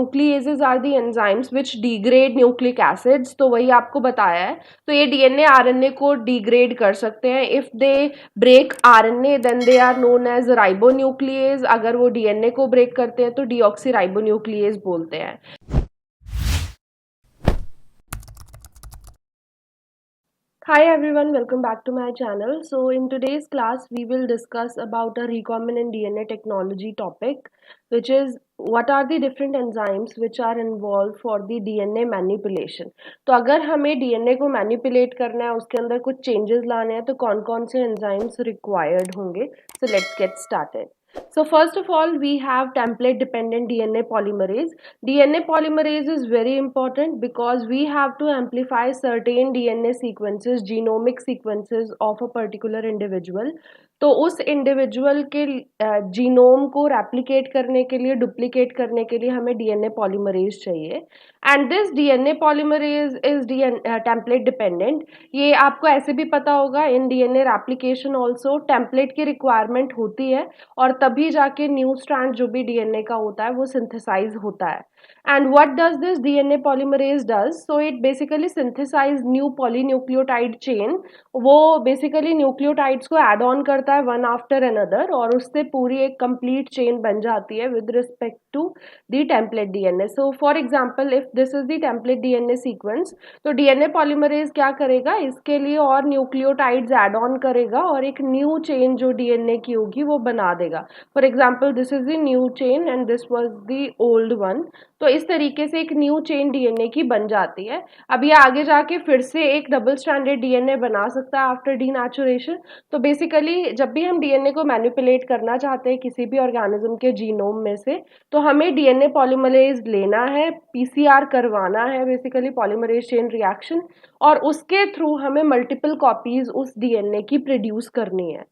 न्यूक्लिएजेज are the enzymes which degrade nucleic acids, तो वही आपको बताया है। तो ये डीएनए आरएनए को डिग्रेड कर सकते हैं। If they break RNA then they are known as ribonuclease. अगर वो डीएनए को ब्रेक करते हैं तो डीऑक्सी राइबोन्यूक्लिएज बोलते हैं। Hi everyone, welcome back to my channel. So in today's class we will discuss about a recombinant DNA technology topic, which is what are the different enzymes which are involved for the DNA manipulation. तो अगर हमें DNA को manipulate करना है, उसके अंदर कुछ changes लाने हैं, तो कौन कौन से enzymes required होंगे. So let's get started. So first of all, we have template dependent DNA polymerase. DNA polymerase is very important because we have to amplify certain DNA sequences, genomic sequences of a particular individual. तो उस individual के genome को replicate करने के लिए, duplicate करने के लिए हमें डीएनए पॉलीमरेज चाहिए। And this DNA polymerase is template dependent. ये आपको ऐसे भी पता होगा, in DNA replication also template की रिक्वायरमेंट होती है और तभी जाके न्यू स्ट्रैंड जो भी डीएनए का होता है वो सिंथेसाइज होता है। And what does this DNA polymerase does? So it basically synthesize new polynucleotide chain. वो basically न्यूक्लियोटाइड्स को एड ऑन करता है वन आफ्टर अनदर और उससे पूरी एक कंप्लीट चेन बन जाती है with respect to the template DNA. So for example if this is the template DNA sequence, तो डीएनए पॉलीमरेज क्या करेगा, इसके लिए और न्यूक्लियोटाइड्स एड ऑन करेगा और एक न्यू चेन जो डीएनए की होगी वो बना देगा. For example this is the new chain and this was the old one. तो इस तरीके से एक न्यू चेन डीएनए की बन जाती है. अब ये आगे जाके फिर से एक डबल स्ट्रैंडेड डीएनए बना सकता है आफ्टर डीनेचुरेशन. तो बेसिकली जब भी हम डीएनए को मैनिपुलेट करना चाहते हैं किसी भी ऑर्गेनिज्म के जीनोम में से, तो हमें डीएनए पॉलीमरेज लेना है, पीसीआर करवाना है, बेसिकली पॉलीमरेज चेन रिएक्शन, और उसके थ्रू हमें मल्टीपल कॉपीज उस डीएनए की प्रोड्यूस करनी है.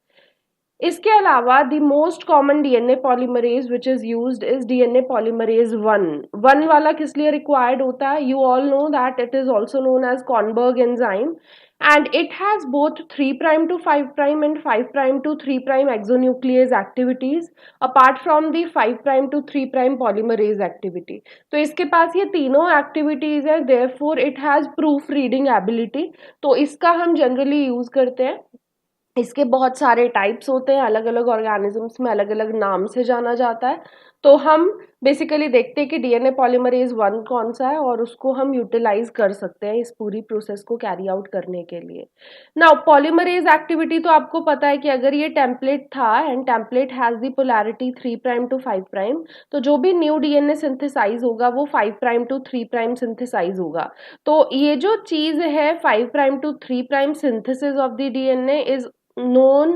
इसके अलावा the most common DNA polymerase which is used is DNA polymerase 1 वाला किस लिए रिक्वायर्ड होता है? You all know that it is also known as Kornberg enzyme and it has both 3' to 5' and 5' to 3' exonuclease activities apart from the 5' to 3' polymerase activity. तो इसके पास ये तीनों activities है, therefore it has proof reading ability. तो इसका हम generally use करते हैं. इसके बहुत सारे टाइप्स होते हैं, अलग अलग ऑर्गेनिजम्स में अलग अलग नाम से जाना जाता है. तो हम बेसिकली देखते हैं कि डीएनए पॉलीमरेज 1 कौन सा है और उसको हम यूटिलाइज कर सकते हैं इस पूरी प्रोसेस को कैरी आउट करने के लिए. नाउ पॉलीमरेज एक्टिविटी तो आपको पता है कि अगर ये टेम्पलेट था and template has the polarity 3' to 5', तो जो भी न्यू डीएनए सिंथेसाइज होगा वो 5' to 3' सिंथेसाइज होगा. तो ये जो चीज है 5' to 3' synthesis of the DNA is known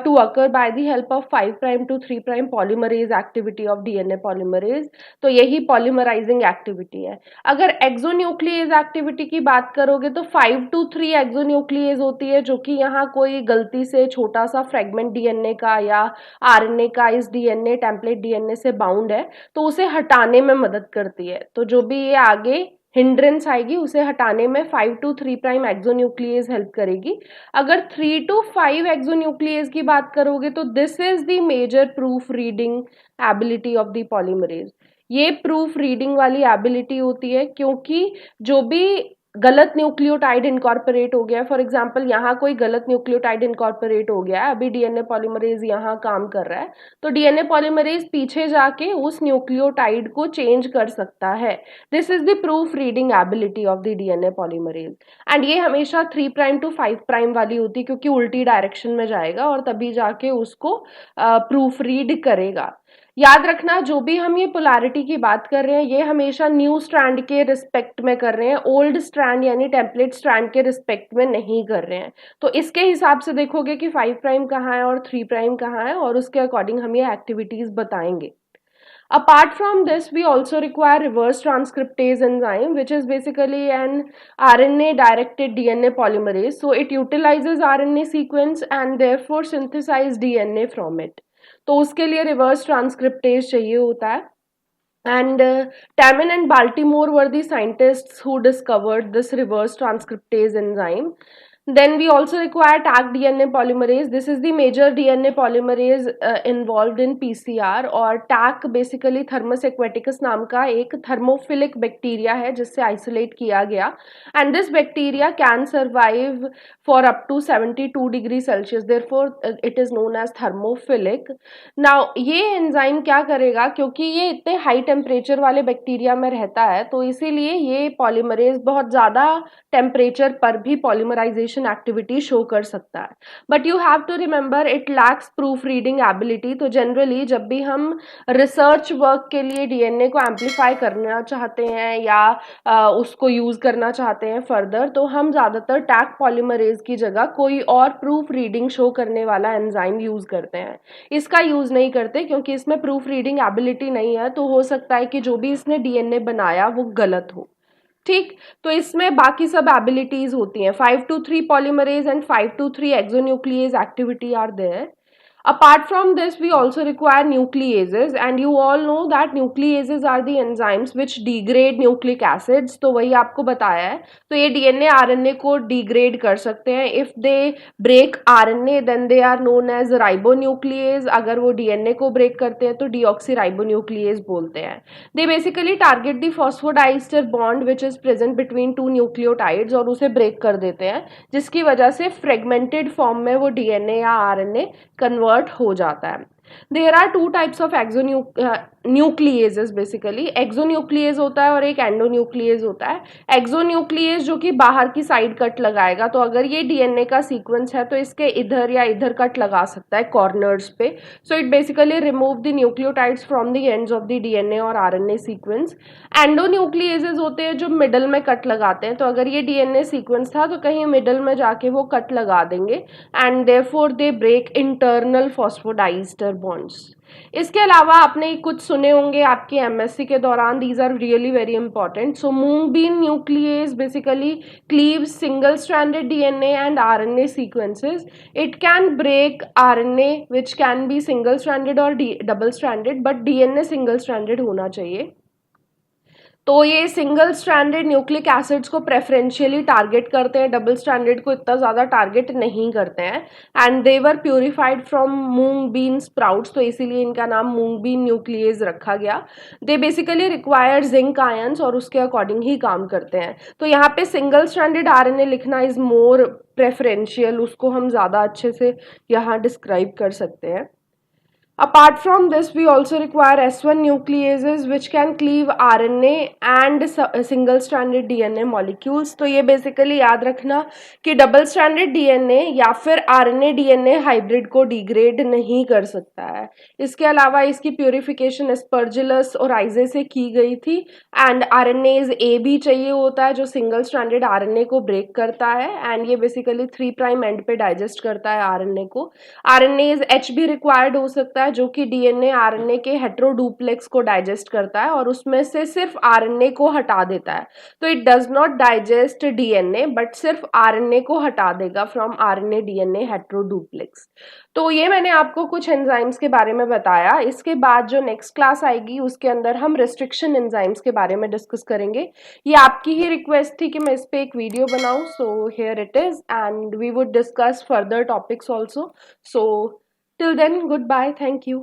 to occur by the help of 5' to 3' polymerase activity of DNA polymerase. तो यही polymerizing activity है. अगर exonuclease activity की बात करोगे तो 5 to 3 exonuclease होती है, जो कि यहाँ कोई गलती से छोटा सा फ्रेगमेंट डीएनए का या आरएनए का इस डीएनए टेम्पलेट डीएनए से बाउंड है तो उसे हटाने में मदद करती है. तो जो भी ये आगे हिंड्रेंस आएगी उसे हटाने में 5 to 3' एक्सोन्यूक्लियस हेल्प करेगी. अगर 3 to 5 एक्सोन्यूक्लियस की बात करोगे तो this is the major proofreading ability of the polymerase. ये प्रूफ रीडिंग वाली एबिलिटी होती है क्योंकि जो भी गलत न्यूक्लियोटाइड इनकॉर्पोरेट हो गया, फॉर एग्जांपल यहाँ कोई गलत न्यूक्लियोटाइड इनकॉर्पोरेट हो गया है, अभी डीएनए पॉलीमरेज यहाँ काम कर रहा है, तो डीएनए पॉलीमरेज पीछे जाके उस न्यूक्लियोटाइड को चेंज कर सकता है. This is the proof reading ability of the DNA polymerase. And ये हमेशा 3' to 5' वाली होती है क्योंकि उल्टी डायरेक्शन में जाएगा और तभी जाके उसको प्रूफ रीड करेगा. याद रखना, जो भी हम ये पोलैरिटी की बात कर रहे हैं ये हमेशा न्यू स्ट्रैंड के रिस्पेक्ट में कर रहे हैं, ओल्ड स्ट्रैंड यानी टेम्पलेट स्ट्रैंड के रिस्पेक्ट में नहीं कर रहे हैं. तो इसके हिसाब से देखोगे कि 5' कहाँ है और 3' कहाँ है और उसके अकॉर्डिंग हम ये एक्टिविटीज बताएंगे. Apart from this, we also require reverse transcriptase enzyme, which is basically an RNA-directed DNA polymerase. So it utilizes RNA sequence and therefore synthesize DNA from it. तो उसके लिए reverse transcriptase चाहिए होता है. And Tamin and Baltimore were the scientists who discovered this reverse transcriptase enzyme. Then we also require Taq DNA polymerase. This is the major DNA polymerase involved in PCR. और Taq basically Thermus aquaticus नाम का एक thermophilic bacteria है जिससे isolate किया गया. And this bacteria can survive for up to 72 degree Celsius. Therefore, it is known as thermophilic. Now ये enzyme क्या करेगा, क्योंकि ये इतने हाई टेम्परेचर वाले बैक्टीरिया में रहता है तो इसीलिए ये पॉलीमरेज बहुत ज़्यादा टेम्परेचर पर भी पॉलीमराइजेशन एक्टिविटी शो कर सकता है. But you have to remember it lacks proofreading ability. तो जनरली जब भी हम रिसर्च वर्क के लिए डीएनए को एम्पलीफाई करना चाहते हैं या उसको यूज़ करना चाहते हैं फर्दर, तो हम ज़्यादातर टैक पॉलीमरेज की जगह कोई और प्रूफ रीडिंग शो करने वाला एंजाइम यूज़ करते हैं. इसका यूज़ नहीं करते क्योंकि इसमें प्रूफ रीडिंग एबिलिटी नहीं है, तो हो सकता है कि जो भी इसने डीएनए बनाया वो गलत हो. ठीक, तो इसमें बाकी सब एबिलिटीज होती हैं. 5 to 3 polymerase and 5 to 3 exonuclease activity are there. Apart from this, we also require nucleases, and you all know that nucleases are the enzymes which degrade nucleic acids. तो वही आपको बताया है. तो ये डीएनए आरएनए को डिग्रेड कर सकते हैं. If they break RNA then they are known as ribonuclease. अगर वो डीएनए को ब्रेक करते हैं तो डीऑक्सी राइबोन्यूक्लिएज बोलते हैं. They basically target the phosphodiester bond which is present between two nucleotides और उसे ब्रेक कर देते हैं, जिसकी वजह से फ्रेगमेंटेड फॉर्म में वो डीएनए या आरएनए कन्वर्ट हो जाता है. There are two types of nucleases. Basically exonuclease होता है और एक एंडोन्यूक्लिएज होता है. एक्सोन्यूक्लिएज जो कि बाहर की साइड कट लगाएगा, तो अगर ये डीएनए का सीक्वेंस है तो इसके इधर या इधर कट लगा सकता है कॉर्नर्स पे. So it basically remove the nucleotides from the ends of the DNA और आरएनए सीक्वेंस. एंडोन्यूक्लिएजेस होते हैं जो मिडल में कट लगाते हैं, तो अगर ये डीएनए सीक्वेंस था तो कहीं मिडल में जाके वो कट लगा देंगे and therefore they break internal phosphodiester bonds. इसके अलावा आपने कुछ सुने होंगे आपके एमएससी के दौरान. These are really very important. So mung bean nuclease basically cleaves single stranded DNA and RNA sequences. It can break RNA which can be single stranded और double stranded, but DNA single stranded होना चाहिए. तो ये single stranded nucleic acids को preferentially target करते हैं, double stranded को इतना ज़्यादा टारगेट नहीं करते हैं. And they were purified from mung bean sprouts, तो इसीलिए इनका नाम मूंग बीन न्यूक्लियस रखा गया. They basically require zinc ions और उसके अकॉर्डिंग ही काम करते हैं. तो यहाँ पे सिंगल स्ट्रैंडेड आरएनए लिखना इज मोर प्रेफरेंशियल, उसको हम ज़्यादा अच्छे से यहाँ डिस्क्राइब कर सकते हैं. Apart from this, we also require S1 nucleases which can cleave RNA and single-stranded DNA molecules. तो ये basically याद रखना कि double stranded DNA या फिर RNA DNA hybrid को degrade नहीं कर सकता है. इसके अलावा इसकी purification Aspergillus और Isay से की गई थी. And RNase A भी चाहिए होता है जो single stranded RNA को break करता है and ये basically 3' end पे digest करता है RNA को. RNase H भी required हो सकता है जो कि डीएनए आरएनए के हेट्रोडुप्लेक्स को डाइजेस्ट करता है और उसमें से सिर्फ आरएनए को हटा देता है. तो it does not digest DNA but सिर्फ आरएनए को हटा देगा फ्रॉम आरएनए डीएनए हेट्रोडुप्लेक्स. तो ये मैंने आपको कुछ एंजाइम्स के बारे में बताया. इसके बाद जो नेक्स्ट क्लास आएगी उसके अंदर हम रिस्ट्रिक्शन एंजाइम्स के बारे में डिस्कस करेंगे. ये आपकी ही रिक्वेस्ट थी कि मैं इस पे एक वीडियो बनाऊं, so here it is and we would discuss further topics also. So till then, goodbye. Thank you.